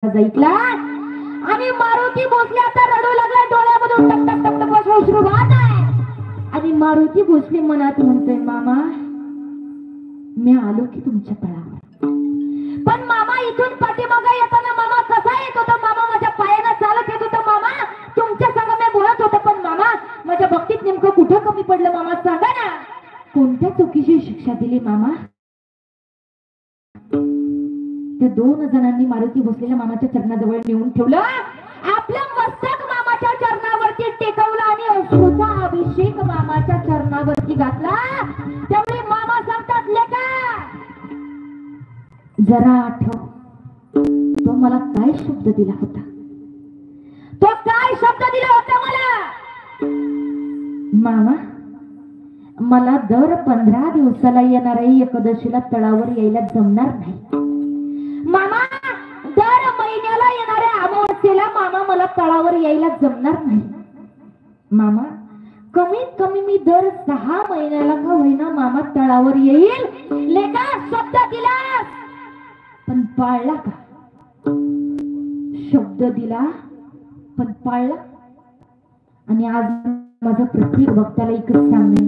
ऐकला आणि मारुती भोसले आता रडू लागला, डोळ्यामधून टप टप टप टप अश्रू वाहत आहे. आणि मारुती भोसले मनात म्हणतोय, मामा मी आलो की तुमच्या तळावर. पण मामा इथून पाठीमागे येताना मामा कसा येत होता, मामा माझ्या पायानं चालत येत होता, मामा तुमच्या संग मी बोलत होतो, पण मामा माझ्या भक्तीत नेमकं कुठं कमी पडलं मामा सांगा ना. कोणत्या चुकीची शिक्षा दिली मामा? त्या दोन जणांनी मारुती भोसलेला मामाच्या चरणाजवळ नेऊन ठेवलं, आपलं मस्तक मामाच्या चरणावरती टेकवलं आणि अश्रूचा अभिषेक मामाच्या चरणावरती घातला. त्यामुळे मामा सांगतात, लेका जरा आठव, तो मला काय शब्द दिला होता, तो काय शब्द दिला होता मला? मामा मला दर 15 दिवसाला येणाऱ्या एकादशीला तळावर यायला जमणार नाही. मामा दर महिन्याला येणाऱ्या अमावस्येला मामा मला तळावर यायला जमणार नाही. मामा कमीत कमी मी दर 6 महिन्याला का होईना मामा तळावर येईल. लेका शब्द दिला पण पाळला का? शब्द दिला पण पाळला. आणि आज माझं प्रत्येक भक्ताला एकच सांगणे,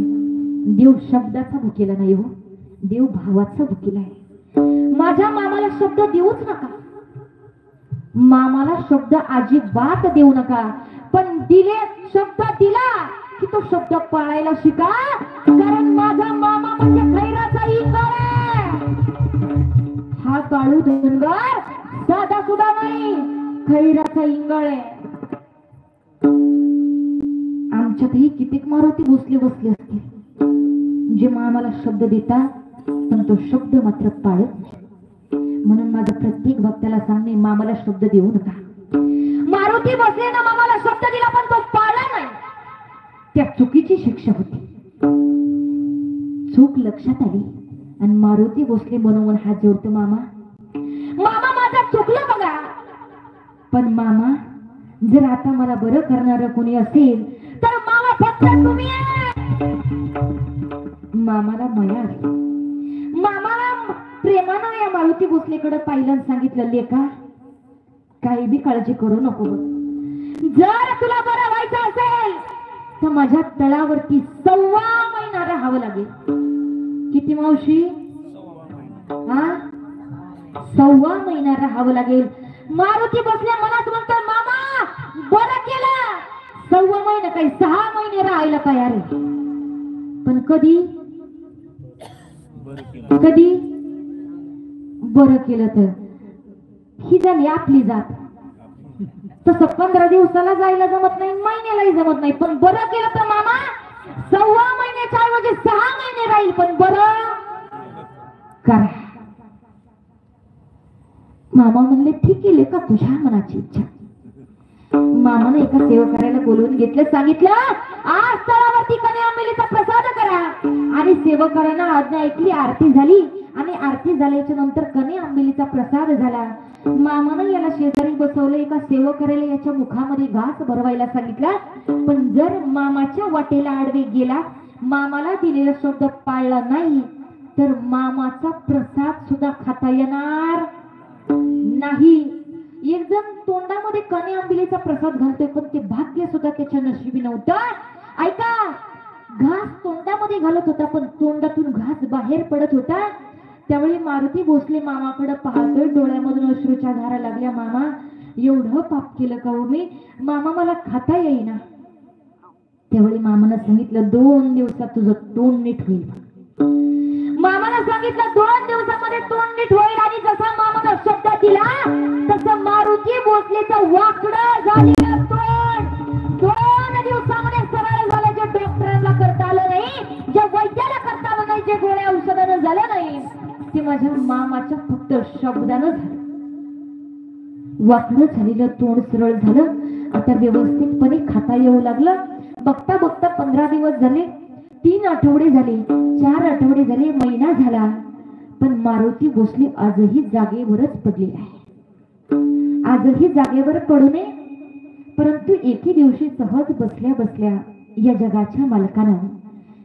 देव शब्दाचा भुकेला नाही हो, देव भावाचा भुकेला आहे. माझ्या मामाला शब्द देऊच नका, मामाला शब्द अजिबात देऊ नका, पण दिले शब्द दिला की तो शब्द पाळायला शिका. कारण माझा मामा म्हणजे खैराचा इंगळ आहे. हा काळू धनगर साधा सुद्धा नाही, खैराचा इंगळ आहे. आमच्यातही कित्येक मारुती भोसले बसले असतील जे मामाला शब्द देतात पण तो शब्द मात्र पाळत नाही. म्हणून माझं प्रत्येक भक्ताला सांगणे, मामाला शब्द देऊ नका. मारुती भोसलेनं मामाला शब्द दिला पण तो पाळला नाही, त्या चुकीची शिक्षा होती. चूक लक्षात आली आणि मारुती भोसले बनवून हात जोडतो, मामा मामा माझं चुकलं बघा, पण मामा जर आता मला बरं करणार कोणी असेल तर मामा फक्त तुम्ही. मामाला माया आली. मामाला प्रेमानं या मारुती भोसलेकडे पाहिलं, सांगितलं, लेका काही बी काळजी करू नको, जर तुला बरं व्हायचं असेल तर माझ्या तळावरती 1.25 महिना राहावं लागेल. किती मावशी? 1.25 महिना राहावं लागेल. मारुती भोसले मनात म्हणतो, मामा बरं केलं, 1.25 महिना काही 6 महिने राहायला तयार आहे. पण कधी बरं केलं तर ही झाली आपली जात. तसं 15 दिवसाला जायला जमत नाही, महिन्यालाही जमत नाही, पण बरं केलं तर मामा 1.25 महिन्याच्या ऐवजी 6 महिने राहील, पण बरं करा. मामा म्हणले, ठीक आहे लेका, तुझ्या मनाची इच्छा. मामाने एका सेवकाला बोलवून घेतलं, सांगितलं, आज तळावरती कन्या अंबिलीचा प्रसाद करा. आणि सेवकांना आज्ञा ऐकली, आरती झाली आणि आरती झाल्याच्या नंतर कन्या अंबिलीचा प्रसाद झाला. मामानं याला शेजारी बसवलं, एका सेवकाला याच्या मुखामध्ये घास भरवायला सांगितला. पण जर मामाच्या वाटेला आडवे गेला, मामाला दिलेला शब्द पाळला नाही तर मामाचा प्रसाद सुद्धा खाता येणार नाही. एक जण तोंडामध्ये कन्या अंबिलीचा प्रसाद घालतोय, पण ते भाग्य सुद्धा त्याच्या नशिबी नव्हतं. ऐका, घास तोंडामध्ये घालत होता पण तोंडातून घास बाहेर पडत होता. त्यावेळी मारुती भोसले मामाकडे पाहतोय, डोळ्यामधून अश्रूच्या धारा लागल्या. मामा एवढं पाप केलं का हो मी? मामा मला खाता येईना. त्यावेळी मामानं सांगितलं, 2 दिवसात तुझं तोंड नीट होईल. मामाला सांगितलं 2 दिवसामध्ये तोंड नीट होईल. आणि जसा मामाला शब्द दिला तसं मारुती भोसलेचं वाकडं झालेलं तोंड 2 दिवसामध्ये सरळ झालं. जे डॉक्टरांना करता आलं नाही, जे वैद्याला करता आलं नाही, जे गोळ्या औषधानं झालं नाही, ते माझ्या मामाच्या फक्त शब्दानं झालं. वाकडं झालेलं तोंड सरळ झालं. आता व्यवस्थितपणे खाता येऊ लागलं. बघता बघता 15 दिवस झाले, 3 आठवडे झाले, 4 आठवडे झाले, महिना झाला. पण मारुती भोसले आजही जागेवरच पडलेला आहे. आजही जागेवर पडू नये, परंतु एके दिवशी सहज बसल्या बसल्या या जगाच्या मालकानं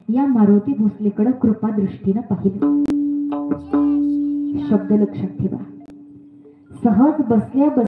या मारुती भोसलेकडे कृपा दृष्टीनं पाहिलं. शब्द लक्षात ठेवा, सहज बसल्या